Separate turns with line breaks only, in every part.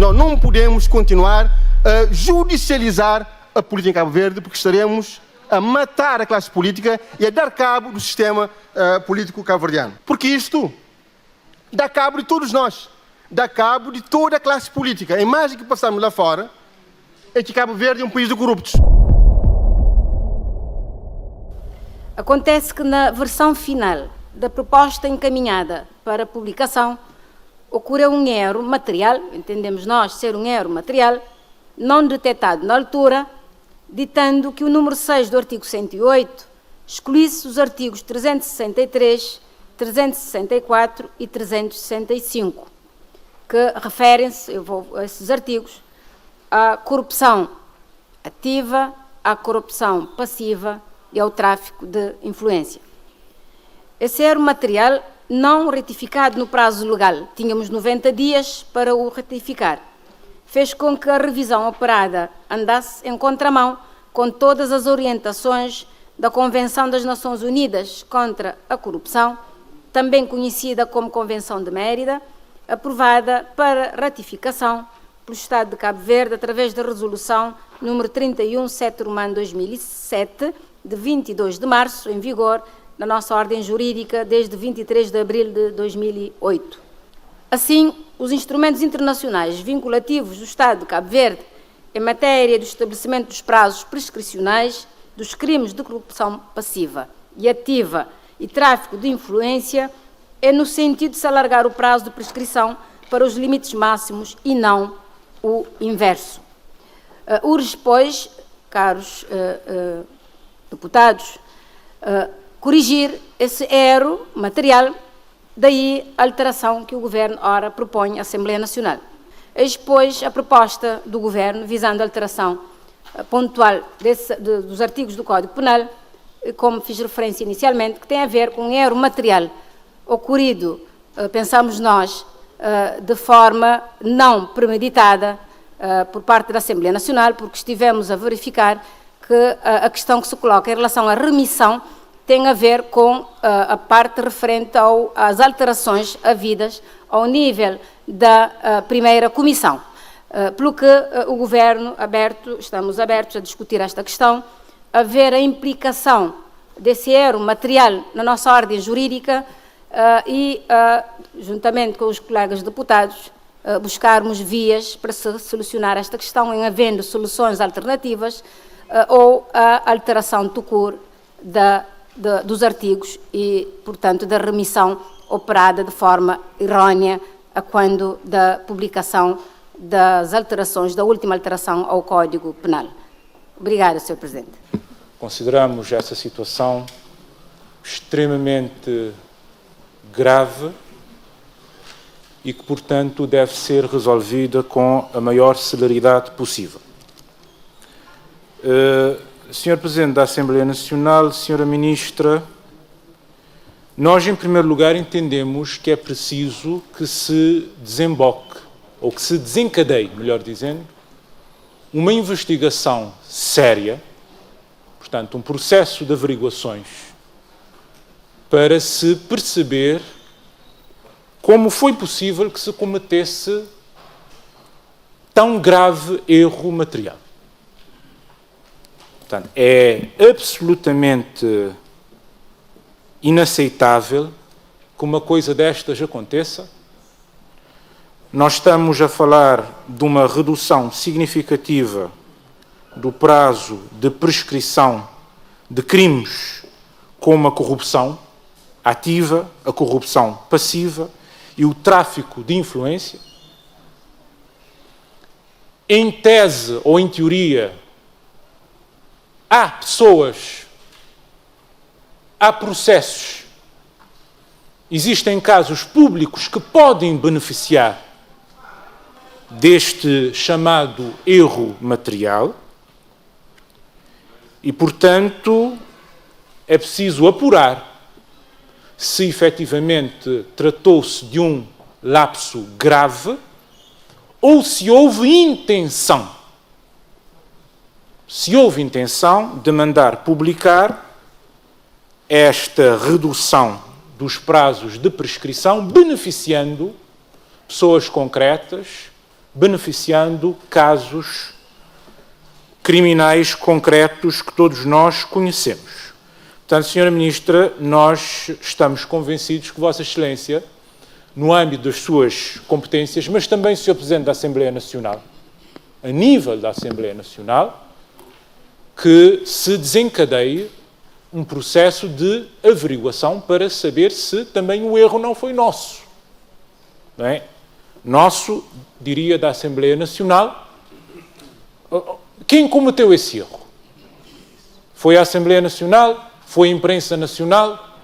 Nós não podemos continuar a judicializar a política em Cabo Verde, porque estaremos a matar a classe política e a dar cabo do sistema político cabo-verdiano. Porque isto dá cabo de todos nós, dá cabo de toda a classe política. A imagem que passamos lá fora é que Cabo Verde é um país de corruptos.
Acontece que na versão final da proposta encaminhada para publicação ocorreu um erro material, entendemos nós ser um erro material, não detectado na altura, ditando que o número 6 do artigo 108 excluísse os artigos 363, 364 e 365, que referem-se, a esses artigos, à corrupção ativa, à corrupção passiva e ao tráfico de influência. Esse erro material não retificado no prazo legal, tínhamos 90 dias para o retificar, fez com que a revisão operada andasse em contramão com todas as orientações da Convenção das Nações Unidas contra a Corrupção, também conhecida como Convenção de Mérida, aprovada para ratificação pelo Estado de Cabo Verde através da Resolução número 31/7/2007, de 22 de março, em vigor na nossa ordem jurídica desde 23 de abril de 2008. Assim, os instrumentos internacionais vinculativos do Estado de Cabo Verde em matéria do estabelecimento dos prazos prescricionais dos crimes de corrupção passiva e ativa e tráfico de influência é no sentido de se alargar o prazo de prescrição para os limites máximos e não o inverso. Urge, pois, caros deputados, corrigir esse erro material, daí a alteração que o Governo ora propõe à Assembleia Nacional. Eis, pois, a proposta do Governo visando a alteração pontual dos artigos do Código Penal, como fiz referência inicialmente, que tem a ver com um erro material ocorrido, pensamos nós, de forma não premeditada por parte da Assembleia Nacional, porque estivemos a verificar que a questão que se coloca em relação à remissão tem a ver com a parte referente às alterações havidas ao nível da primeira comissão. Pelo que o Governo, estamos abertos a discutir esta questão, a ver a implicação desse erro material na nossa ordem jurídica e, juntamente com os colegas deputados, buscarmos vias para se solucionar esta questão, em havendo soluções alternativas ou a alteração tout court dos artigos e, portanto, da remissão operada de forma errónea a quando da publicação das alterações, da última alteração ao Código Penal. Obrigada, Sr. Presidente.
Consideramos essa situação extremamente grave e que, portanto, deve ser resolvida com a maior celeridade possível. Sr. Presidente da Assembleia Nacional, Sra. Ministra, nós, em primeiro lugar, entendemos que é preciso que se desemboque, ou que se desencadeie, melhor dizendo, uma investigação séria, portanto, um processo de averiguações, para se perceber como foi possível que se cometesse tão grave erro material. Portanto, é absolutamente inaceitável que uma coisa destas aconteça. Nós estamos a falar de uma redução significativa do prazo de prescrição de crimes como a corrupção ativa, a corrupção passiva e o tráfico de influência. Em tese ou em teoria, há pessoas, há processos, existem casos públicos que podem beneficiar deste chamado erro material e, portanto, é preciso apurar se efetivamente tratou-se de um lapso grave ou se houve intenção. Se houve intenção de mandar publicar esta redução dos prazos de prescrição, beneficiando pessoas concretas beneficiando casos criminais concretos que todos nós conhecemos. Portanto, Sra. Ministra, nós estamos convencidos que Vossa Excelência, no âmbito das suas competências, mas também, Sr. Presidente da Assembleia Nacional, a nível da Assembleia Nacional, que se desencadeie um processo de averiguação para saber se também o erro não foi nosso. Não é? Nosso, diria, da Assembleia Nacional. Quem cometeu esse erro? Foi a Assembleia Nacional? Foi a imprensa nacional?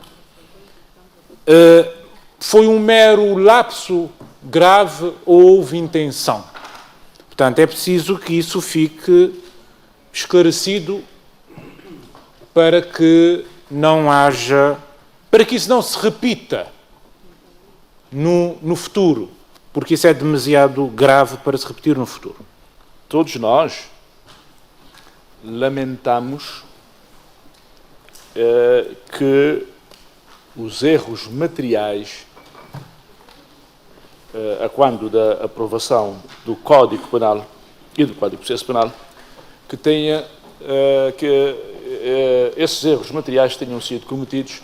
Foi um mero lapso grave ou houve intenção? Portanto, é preciso que isso fique esclarecido para que não haja, para que isso não se repita no futuro, porque isso é demasiado grave para se repetir no futuro.
Todos nós lamentamos que os erros materiais, a quando da aprovação do Código Penal e do Código de Processo Penal, que esses erros materiais tenham sido cometidos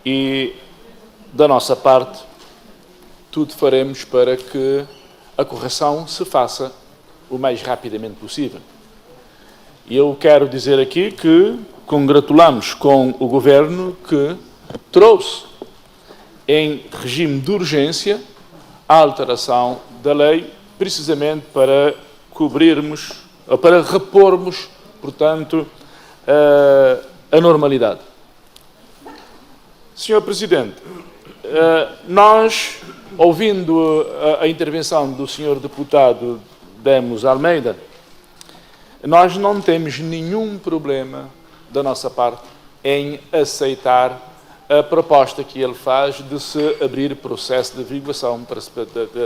e, da nossa parte, tudo faremos para que a correção se faça o mais rapidamente possível. E eu quero dizer aqui que congratulamos com o Governo que trouxe em regime de urgência a alteração da lei, precisamente para cobrirmos, ou para repormos, portanto, a normalidade. Senhor Presidente, nós, ouvindo a intervenção do Sr. Deputado Demos Almeida, nós não temos nenhum problema da nossa parte em aceitar a proposta que ele faz de se abrir processo de averiguação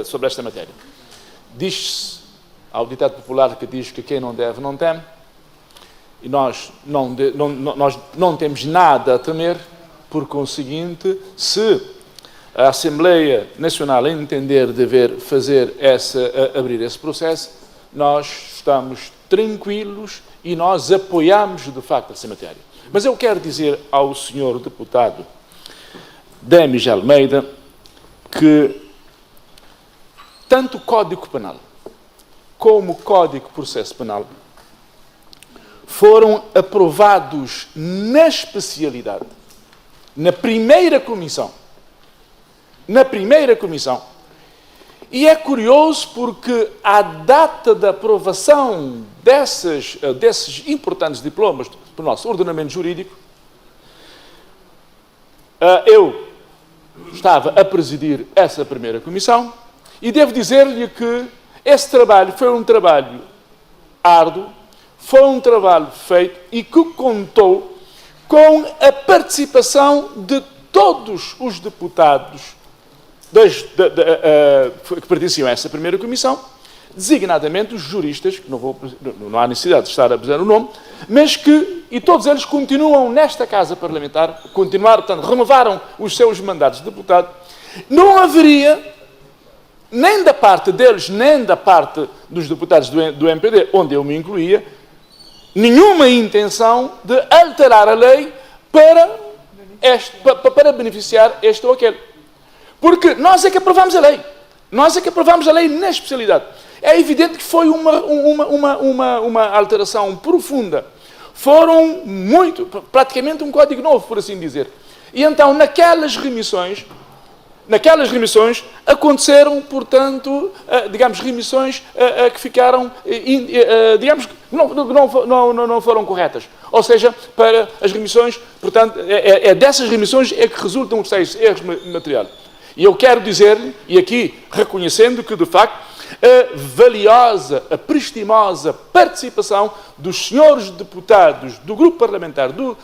sobre esta matéria. Diz-se ao ditado popular que diz que quem não deve não teme, e nós não temos nada a temer, por conseguinte, se a Assembleia Nacional entender dever abrir esse processo, nós estamos tranquilos e nós apoiamos, de facto, essa matéria. Mas eu quero dizer ao senhor deputado Demis Almeida que tanto o Código Penal como o Código de Processo Penal foram aprovados na especialidade, na primeira comissão. E é curioso porque a data da aprovação desses importantes diplomas do nosso ordenamento jurídico, eu estava a presidir essa primeira comissão e devo dizer-lhe que esse trabalho foi um trabalho árduo, foi um trabalho feito e que contou com a participação de todos os deputados que pertenciam a essa primeira comissão, designadamente os juristas, que não há necessidade de estar a dizer o nome, mas e todos eles continuam nesta Casa Parlamentar, portanto, renovaram os seus mandatos de deputado. Não haveria, nem da parte deles, nem da parte dos deputados do MPD, onde eu me incluía, nenhuma intenção de alterar a lei para beneficiar este ou aquele. Porque nós é que aprovamos a lei. Nós é que aprovamos a lei na especialidade. É evidente que foi uma alteração profunda. Foram praticamente um código novo, por assim dizer. E então, naquelas remissões aconteceram, portanto, remissões que ficaram, não foram corretas. Ou seja, para as remissões, portanto, dessas remissões é que resultam os tais erros materiais. E eu quero dizer-lhe, e aqui reconhecendo que, de facto, a valiosa, a prestimosa participação dos senhores deputados do grupo parlamentar, o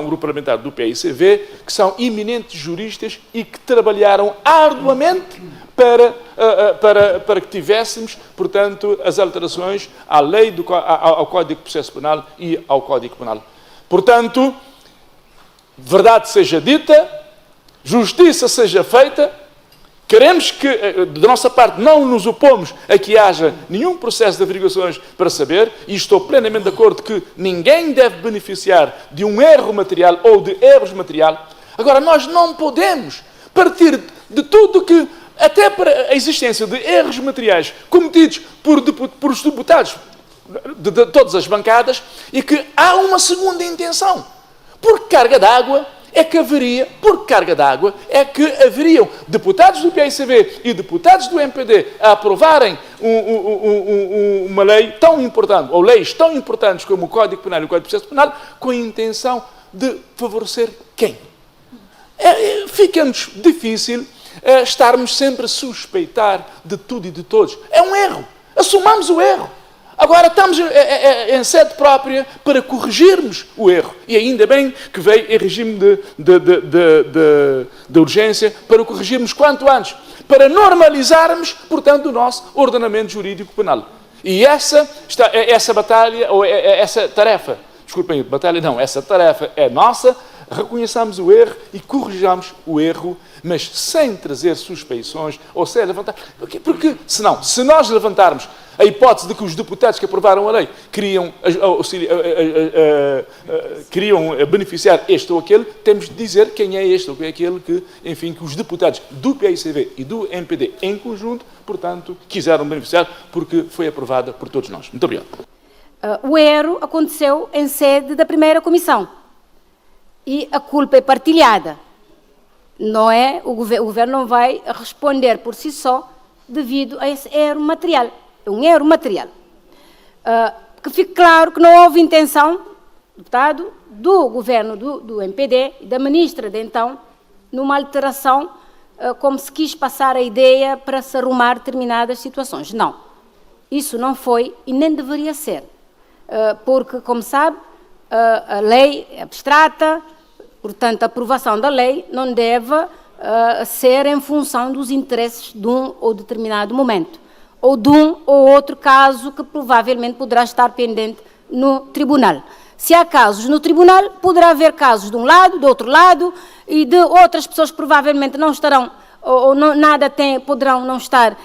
grupo parlamentar do PICV, que são eminentes juristas e que trabalharam arduamente para que tivéssemos, portanto, as alterações à lei, ao Código de Processo Penal e ao Código Penal. Portanto, verdade seja dita, justiça seja feita Queremos que, da nossa parte, não nos opomos a que haja nenhum processo de averiguações para saber, e estou plenamente de acordo que ninguém deve beneficiar de um erro material ou de erros materiais. Agora, nós não podemos partir de tudo que, até para a existência de erros materiais cometidos por os deputados de todas as bancadas, e que há uma segunda intenção. Por carga d'água é que haveriam deputados do PICV e deputados do MPD a aprovarem uma lei tão importante, ou leis tão importantes como o Código Penal e o Código de Processo Penal, com a intenção de favorecer quem? Fica-nos difícil estarmos sempre a suspeitar de tudo e de todos. É um erro. Assumamos o erro. Agora estamos em sede própria para corrigirmos o erro. E ainda bem que veio em regime de urgência para o corrigirmos quanto antes, para normalizarmos, portanto, o nosso ordenamento jurídico penal. E essa batalha, ou essa tarefa, desculpem, batalha não, essa tarefa é nossa. Reconheçamos o erro e corrijamos o erro, mas sem trazer suspeições ou sem levantar. Porque senão, se nós levantarmos a hipótese de que os deputados que aprovaram a lei queriam beneficiar este ou aquele, temos de dizer quem é este ou quem é aquele que, enfim, que os deputados do PICV e do MPD em conjunto, portanto, quiseram beneficiar porque foi aprovada por todos nós. Muito obrigado.
O erro aconteceu em sede da primeira comissão. E a culpa é partilhada. Não é, o governo não vai responder por si só devido a esse erro material. É um erro material. Que fique claro que não houve intenção, deputado, do governo do MPD e da ministra de então, numa alteração, como se quis passar a ideia para se arrumar determinadas situações. Não. Isso não foi e nem deveria ser. Porque, como sabe, a lei é abstrata, portanto, a aprovação da lei não deve ser em função dos interesses de um ou determinado momento, ou de um ou outro caso que provavelmente poderá estar pendente no tribunal. Se há casos no tribunal, poderá haver casos de um lado, do outro lado, e de outras pessoas que provavelmente não estarão, ou nada poderão não estar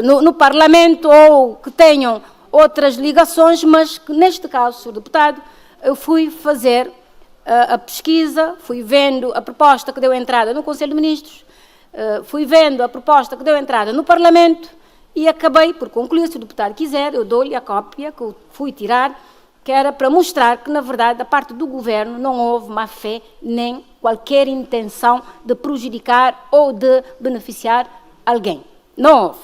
no Parlamento, ou que tenham outras ligações, mas que neste caso, Sr. Deputado, eu fui fazer a pesquisa, fui vendo a proposta que deu entrada no Conselho de Ministros, fui vendo a proposta que deu entrada no Parlamento e acabei por concluir, se o deputado quiser, eu dou-lhe a cópia que eu fui tirar, que era para mostrar que, na verdade, da parte do Governo não houve má fé nem qualquer intenção de prejudicar ou de beneficiar alguém. Não houve.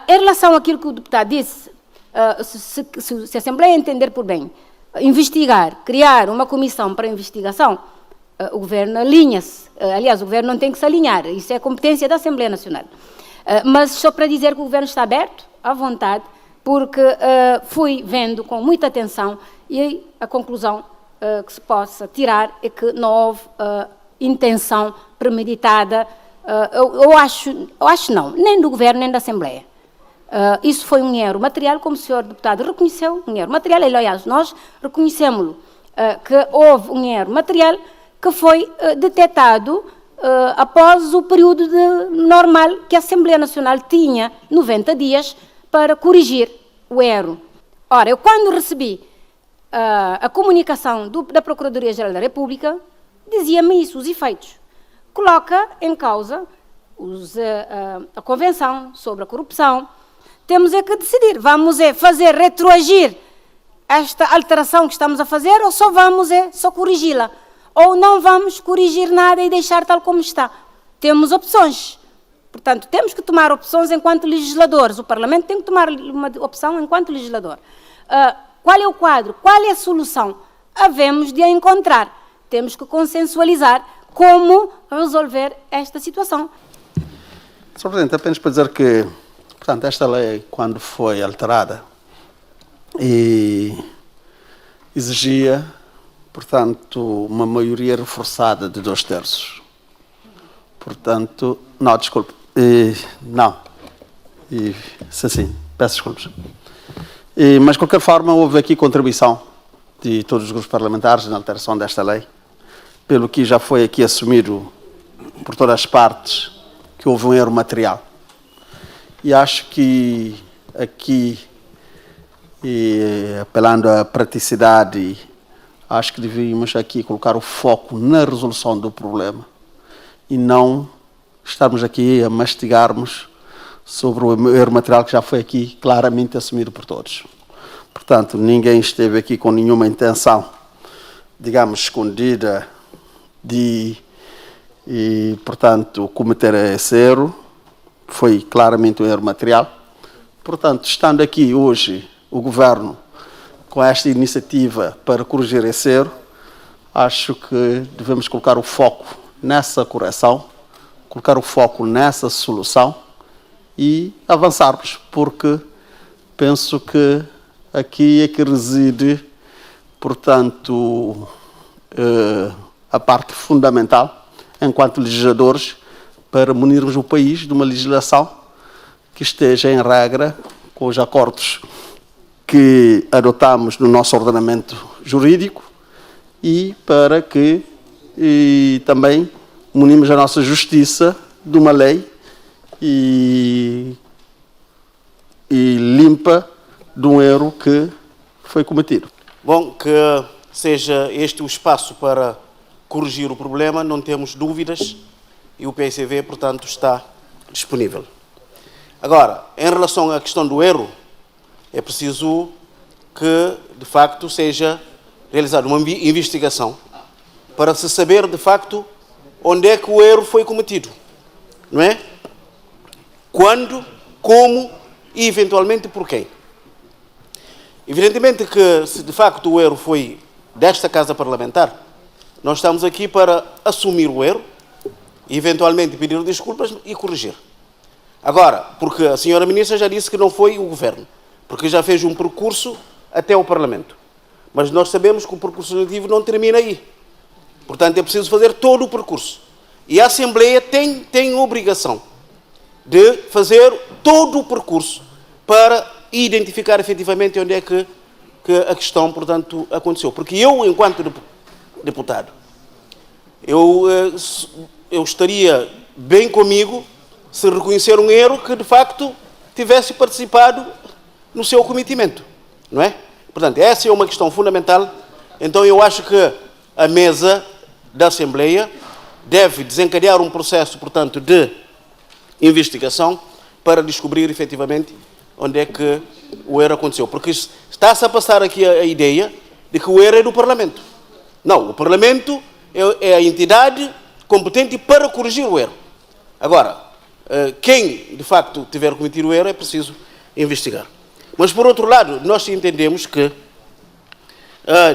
Em relação àquilo que o deputado disse, se a Assembleia entender por bem, investigar, criar uma comissão para investigação, o Governo alinha-se. Aliás, o Governo não tem que se alinhar, isso é competência da Assembleia Nacional. Mas só para dizer que o Governo está aberto, à vontade, porque fui vendo com muita atenção e a conclusão que se possa tirar é que não houve intenção premeditada, eu acho não, nem do Governo nem da Assembleia. Isso foi um erro material, como o senhor deputado reconheceu, um erro material, aliás, nós reconhecemos-lo, que houve um erro material que foi detectado após o período normal que a Assembleia Nacional tinha, 90 dias, para corrigir o erro. Ora, eu quando recebi a comunicação da Procuradoria-Geral da República, dizia-me isso, os efeitos. Coloca em causa a Convenção sobre a Corrupção. Temos é que decidir, vamos fazer retroagir esta alteração que estamos a fazer ou só vamos só corrigi-la? Ou não vamos corrigir nada e deixar tal como está? Temos opções. Portanto, temos que tomar opções enquanto legisladores. O Parlamento tem que tomar uma opção enquanto legislador. Qual é o quadro? Qual é a solução? Havemos de a encontrar. Temos que consensualizar como resolver esta situação.
Sr. Presidente, apenas para dizer que, portanto, esta lei, quando foi alterada, exigia, portanto, uma maioria reforçada de 2/3. Portanto, não, desculpe, não. Sim, peço desculpas. Mas, de qualquer forma, houve aqui contribuição de todos os grupos parlamentares na alteração desta lei, pelo que já foi aqui assumido por todas as partes que houve um erro material. E acho que aqui, apelando à praticidade, acho que devíamos aqui colocar o foco na resolução do problema e não estarmos aqui a mastigarmos sobre o erro material que já foi aqui claramente assumido por todos. Portanto, ninguém esteve aqui com nenhuma intenção, digamos, escondida de, portanto, cometer esse erro. Foi claramente um erro material. Portanto, estando aqui hoje o Governo com esta iniciativa para corrigir esse erro, acho que devemos colocar o foco nessa correção, colocar o foco nessa solução e avançarmos, porque penso que aqui é que reside, portanto, a parte fundamental, enquanto legisladores, para munirmos o país de uma legislação que esteja em regra com os acordos que adotamos no nosso ordenamento jurídico e para que também munimos a nossa justiça de uma lei e limpa de um erro que foi cometido.
Bom, que seja este o espaço para corrigir o problema, não temos dúvidas e o PSV, portanto, está disponível. Agora, em relação à questão do erro, é preciso que, de facto, seja realizada uma investigação para se saber, de facto, onde é que o erro foi cometido, não é? Quando, como e, eventualmente, por quem. Evidentemente que, se de facto o erro foi desta Casa Parlamentar, nós estamos aqui para assumir o erro, eventualmente pedir desculpas e corrigir. Agora, porque a senhora Ministra já disse que não foi o Governo, porque já fez um percurso até o Parlamento. Mas nós sabemos que o percurso legislativo não termina aí. Portanto, é preciso fazer todo o percurso. E a Assembleia tem obrigação de fazer todo o percurso para identificar efetivamente onde é que a questão, portanto, aconteceu. Porque eu, enquanto deputado, eu estaria bem comigo se reconhecer um erro que, de facto, tivesse participado no seu cometimento, não é? Portanto, essa é uma questão fundamental. Então, eu acho que a mesa da Assembleia deve desencadear um processo, portanto, de investigação para descobrir, efetivamente, onde é que o erro aconteceu. Porque está-se a passar aqui a ideia de que o erro é do Parlamento. Não, o Parlamento é a entidade competente para corrigir o erro. Agora, quem, de facto, tiver cometido o erro é preciso investigar. Mas, por outro lado, nós entendemos que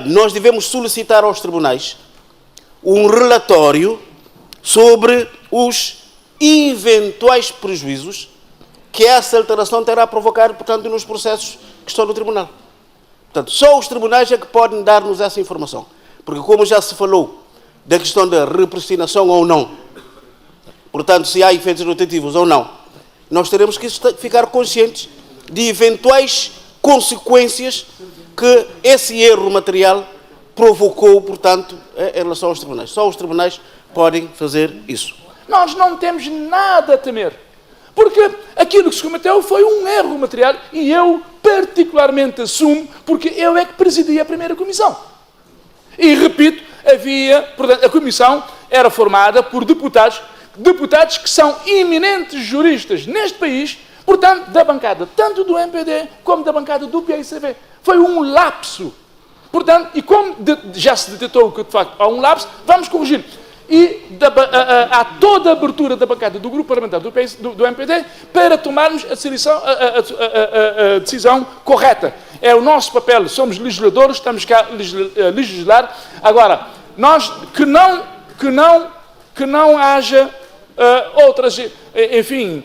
nós devemos solicitar aos tribunais um relatório sobre os eventuais prejuízos que essa alteração terá provocado, portanto, nos processos que estão no tribunal. Portanto, só os tribunais é que podem dar-nos essa informação. Porque, como já se falou da questão da repristinação ou não, portanto, se há efeitos rotativos ou não, nós teremos que ficar conscientes de eventuais consequências que esse erro material provocou, portanto, em relação aos tribunais. Só os tribunais podem fazer isso.
Nós não temos nada a temer, porque aquilo que se cometeu foi um erro material e eu particularmente assumo, porque eu é que presidi a primeira comissão. E repito, portanto, a comissão era formada por deputados que são eminentes juristas neste país, portanto, da bancada tanto do MPD como da bancada do PSV. Foi um lapso. Portanto, e como já se detectou que, de facto, há um lapso, vamos corrigir. E há toda a abertura da bancada do grupo parlamentar do MPD para tomarmos a decisão correta. É o nosso papel, somos legisladores, estamos cá a legislar. Agora, nós que não haja outras, enfim,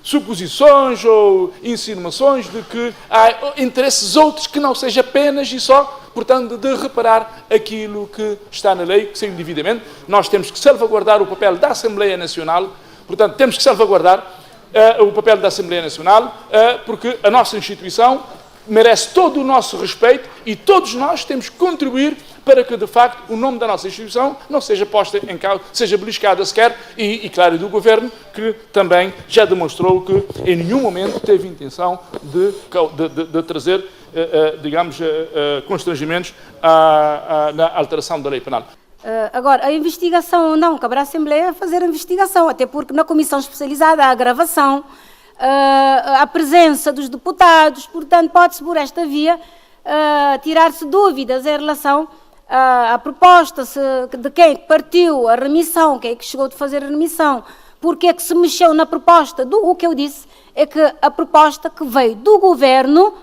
suposições ou insinuações de que há interesses outros que não seja apenas e só, portanto, de reparar aquilo que está na lei, que sem devidamente. Nós temos que salvaguardar o papel da Assembleia Nacional, portanto, temos que salvaguardar o papel da Assembleia Nacional, porque a nossa instituição merece todo o nosso respeito e todos nós temos que contribuir para que, de facto, o nome da nossa instituição não seja posta em causa, seja beliscada sequer, e claro, do Governo, que também já demonstrou que em nenhum momento teve intenção de trazer, digamos, constrangimentos na alteração da lei penal.
Agora, a investigação ou não, caberá à Assembleia fazer a investigação, até porque na Comissão Especializada há a gravação, a presença dos deputados, portanto, pode-se por esta via tirar-se dúvidas em relação à proposta, de quem partiu a remissão, quem é que chegou a fazer a remissão, porque é que se mexeu na proposta. O que eu disse é que a proposta que veio do Governo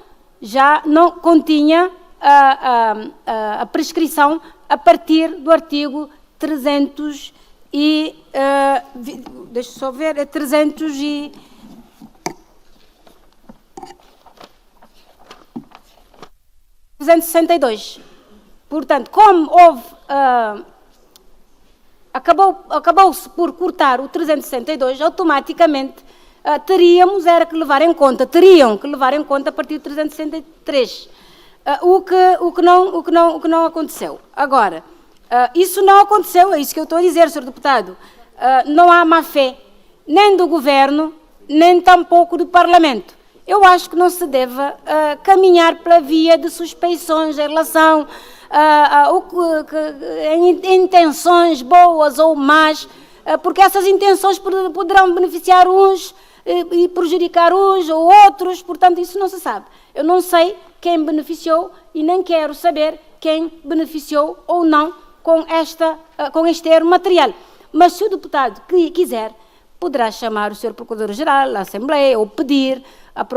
já não continha a prescrição a partir do artigo 300 e... deixa eu só ver, é 362. Portanto, como houve... acabou-se por cortar o 362, automaticamente teriam que levar em conta a partir do 363. O que não aconteceu. Agora, isso não aconteceu, é isso que eu estou a dizer, Sr. Deputado. Não há má-fé, nem do Governo, nem tampouco do Parlamento. Eu acho que não se deve caminhar pela via de suspeições em relação em intenções boas ou más, porque essas intenções poderão beneficiar uns e prejudicar uns ou outros, portanto, isso não se sabe. Eu não sei quem beneficiou e nem quero saber quem beneficiou ou não com este erro material. Mas se o deputado quiser, poderá chamar o Sr. Procurador-Geral, a Assembleia, ou pedir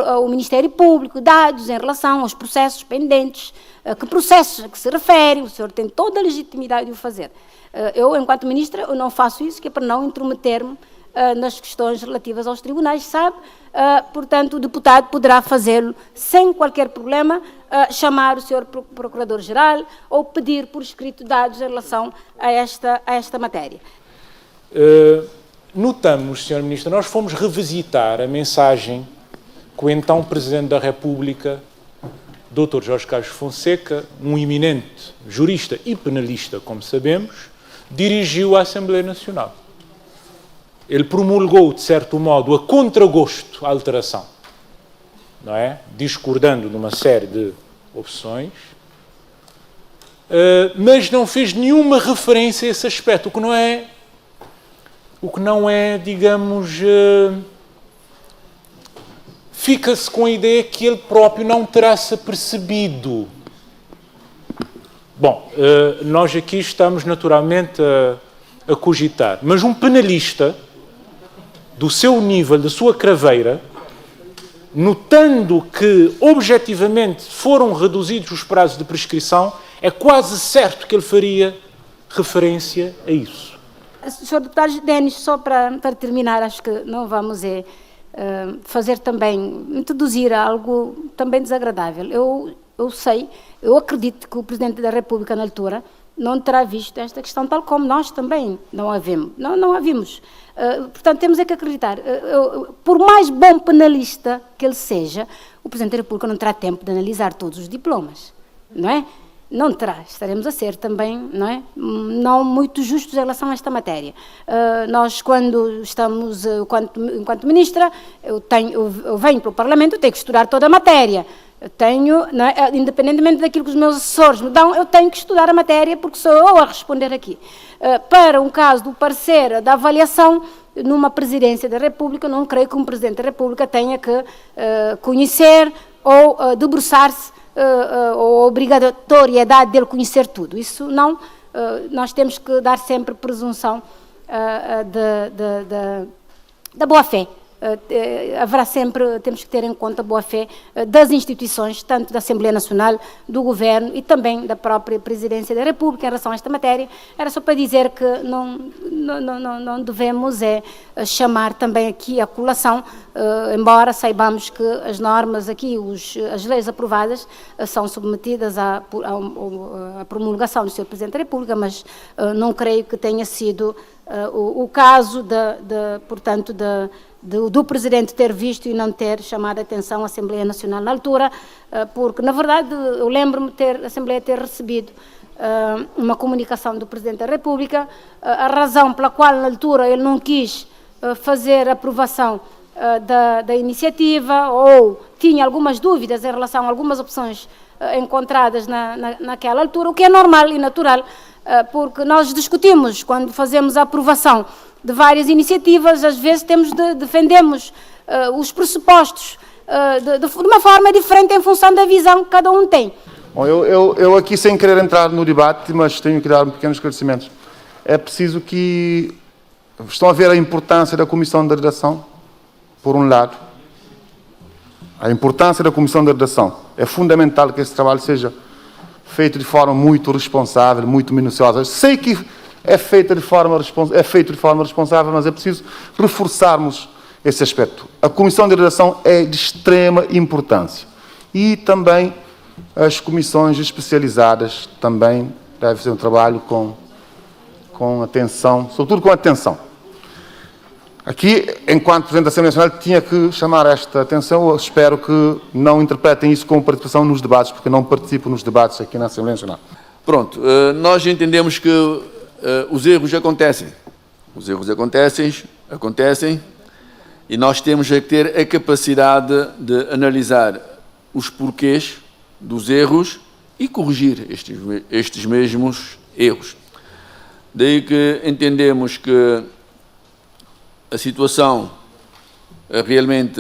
ao Ministério Público dados em relação aos processos pendentes, que processos a que se refere, o senhor tem toda a legitimidade de o fazer. Eu, enquanto Ministra, eu não faço isso, que é para não intrometer-me nas questões relativas aos tribunais, sabe? Portanto, o deputado poderá fazê-lo sem qualquer problema, chamar o Sr. Procurador-Geral ou pedir por escrito dados em relação a esta matéria.
Notamos, Sr. Ministro, nós fomos revisitar a mensagem que o então Presidente da República, Dr. Jorge Carlos Fonseca, um eminente jurista e penalista, como sabemos, dirigiu à Assembleia Nacional. Ele promulgou, de certo modo, a contragosto a alteração, não é? Discordando de uma série de opções, mas não fez nenhuma referência a esse aspecto, o que não é, digamos, fica-se com a ideia que ele próprio não terá se apercebido. Bom, nós aqui estamos naturalmente a cogitar, mas um penalista do seu nível, da sua craveira, notando que objetivamente foram reduzidos os prazos de prescrição, é quase certo que ele faria referência a isso.
Sr. Deputado Denis, só para terminar, acho que não vamos fazer também, introduzir algo também desagradável. Eu acredito que o Presidente da República, na altura, não terá visto esta questão, tal como nós também não a vimos. Não a vimos. Portanto, temos que acreditar. Por mais bom penalista que ele seja, o Presidente da República não terá tempo de analisar todos os diplomas, não é? Não terá. Estaremos a ser também, não é? Não muito justos em relação a esta matéria. Nós, quando estamos, enquanto Ministra, eu venho para o Parlamento, eu tenho que estudar toda a matéria. Eu tenho, não é? Independentemente daquilo que os meus assessores me dão, eu tenho que estudar a matéria, porque sou eu a responder aqui. Para um caso do parecer, da avaliação, numa Presidência da República, não creio que um Presidente da República tenha que conhecer ou debruçar-se ou a obrigatoriedade dele conhecer tudo. Isso não, nós temos que dar sempre presunção da boa-fé. Haverá sempre, temos que ter em conta a boa-fé das instituições, tanto da Assembleia Nacional, do Governo e também da própria Presidência da República em relação a esta matéria. Era só para dizer que não devemos chamar também aqui a colação, embora saibamos que as normas aqui, as leis aprovadas, são submetidas à promulgação do Sr. Presidente da República, mas não creio que tenha sido o caso portanto, do Presidente ter visto e não ter chamado a atenção à Assembleia Nacional na altura, porque, na verdade, eu lembro-me a Assembleia ter recebido uma comunicação do Presidente da República, a razão pela qual, na altura, ele não quis fazer a aprovação da iniciativa, ou tinha algumas dúvidas em relação a algumas opções encontradas naquela altura, o que é normal e natural, porque nós discutimos, quando fazemos a aprovação de várias iniciativas, às vezes defendemos os pressupostos de uma forma diferente em função da visão que cada um tem.
Bom, eu aqui, sem querer entrar no debate, mas tenho que dar um pequeno esclarecimento. É preciso que... Estão a ver a importância da Comissão de Redação, por um lado. A importância da Comissão de Redação. É fundamental que esse trabalho seja feito de forma muito responsável, muito minuciosa. Sei que é feito de forma responsável, mas é preciso reforçarmos esse aspecto. A Comissão de Redação é de extrema importância. E também as comissões especializadas também devem fazer um trabalho com atenção, sobretudo com atenção. Aqui, enquanto Presidente da Assembleia Nacional, tinha que chamar esta atenção. Eu espero que não interpretem isso como participação nos debates, porque eu não participo nos debates aqui na Assembleia Nacional.
Pronto, nós entendemos que os erros acontecem. Os erros acontecem, e nós temos que ter a capacidade de analisar os porquês dos erros e corrigir estes mesmos erros. Daí que entendemos que a situação realmente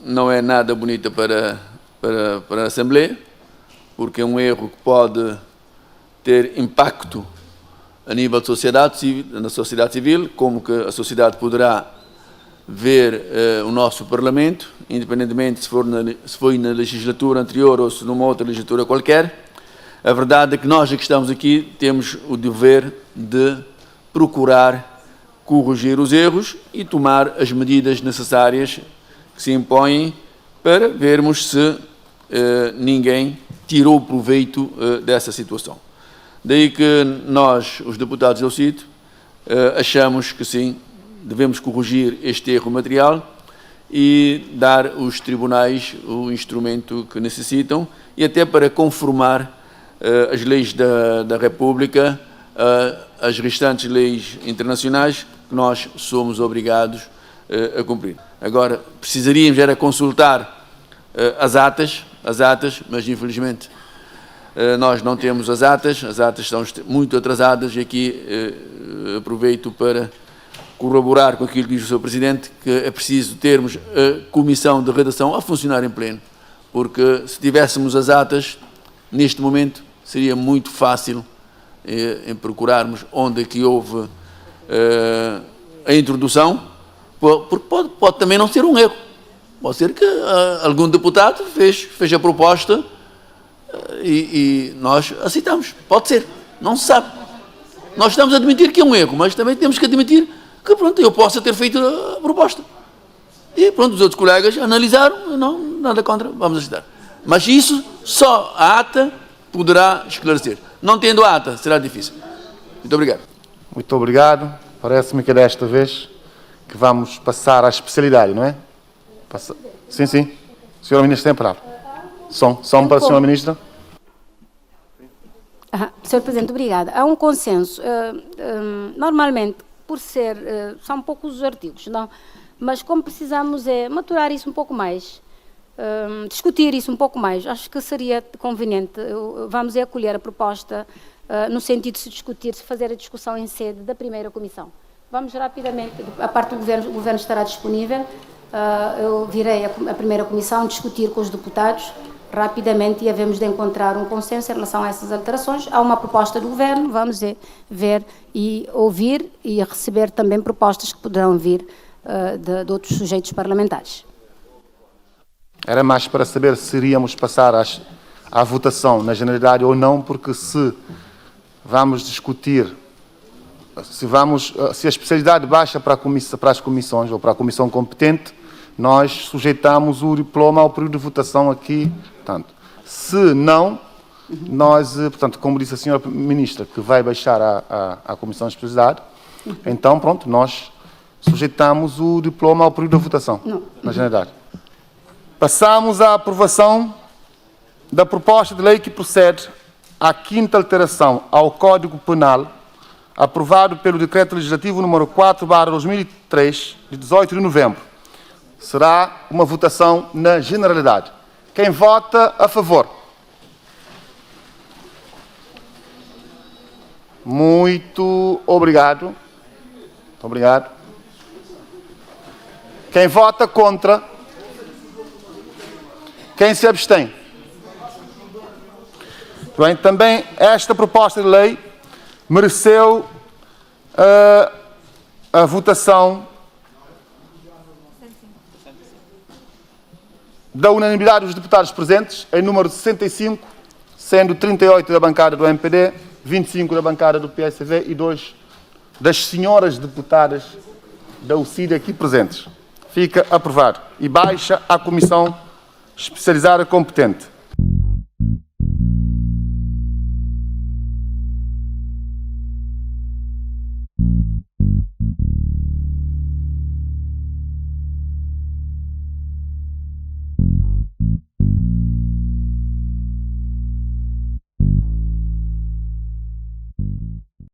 não é nada bonita para a Assembleia, porque é um erro que pode ter impacto a nível na sociedade civil, como que a sociedade poderá ver o nosso Parlamento, independentemente se foi na legislatura anterior ou se numa outra legislatura qualquer. A verdade é que nós que estamos aqui temos o dever de procurar corrigir os erros e tomar as medidas necessárias que se impõem para vermos se ninguém tirou proveito dessa situação. Daí que nós, os deputados do CID, achamos que sim, devemos corrigir este erro material e dar aos tribunais o instrumento que necessitam, e até para conformar as leis da República, as restantes leis internacionais que nós somos obrigados a cumprir. Agora, precisaríamos era consultar as atas, mas infelizmente nós não temos as atas estão muito atrasadas, e aqui aproveito para corroborar com aquilo que diz o Sr. Presidente, que é preciso termos a Comissão de Redação a funcionar em pleno, porque se tivéssemos as atas, neste momento, seria muito fácil em procurarmos onde é que houve a introdução, porque pode também não ser um erro. Pode ser que algum deputado fez a proposta e nós aceitamos. Pode ser, não se sabe. Nós estamos a admitir que é um erro, mas também temos que admitir que, pronto, eu possa ter feito a proposta. E, pronto, os outros colegas analisaram, não, nada contra, vamos aceitar. Mas isso só a ata poderá esclarecer. Não tendo a ata, será difícil. Muito obrigado.
Muito obrigado. Parece-me que é desta vez que vamos passar à especialidade, não é? Sim, sim. Senhora Ministra, tem a palavra. Som para a Senhora Ministra.
Senhor Presidente, obrigada. Há um consenso. Normalmente, por ser... são poucos os artigos, não? Mas como precisamos maturar isso um pouco mais, discutir isso um pouco mais, acho que seria conveniente. Vamos acolher a proposta no sentido de se discutir, se fazer a discussão em sede da primeira comissão. Vamos rapidamente, a parte do governo, o governo estará disponível, eu virei a primeira comissão discutir com os deputados rapidamente e havemos de encontrar um consenso em relação a essas alterações. Há uma proposta do governo, vamos ver e ouvir e receber também propostas que poderão vir de outros sujeitos parlamentares.
Era mais para saber se iríamos passar à votação na generalidade ou não, porque se vamos discutir, se a especialidade baixa para as comissões ou para a comissão competente, nós sujeitamos o diploma ao período de votação aqui. Portanto, se não, nós, portanto, como disse a senhora Ministra, que vai baixar à comissão de especialidade, Então, pronto, nós sujeitamos o diploma ao período da votação, na generalidade. Passamos à aprovação da proposta de lei que procede à 5ª alteração ao Código Penal, aprovado pelo Decreto Legislativo número 4/2003, de 18 de novembro. Será uma votação na generalidade. Quem vota a favor? Muito obrigado. Muito obrigado. Quem vota contra? Quem se abstém? Bem, também esta proposta de lei mereceu a votação da unanimidade dos deputados presentes, em número de 65, sendo 38 da bancada do MPD, 25 da bancada do PSV e 2 das senhoras deputadas da UCID aqui presentes. Fica aprovado e baixa à Comissão Especializada Competente.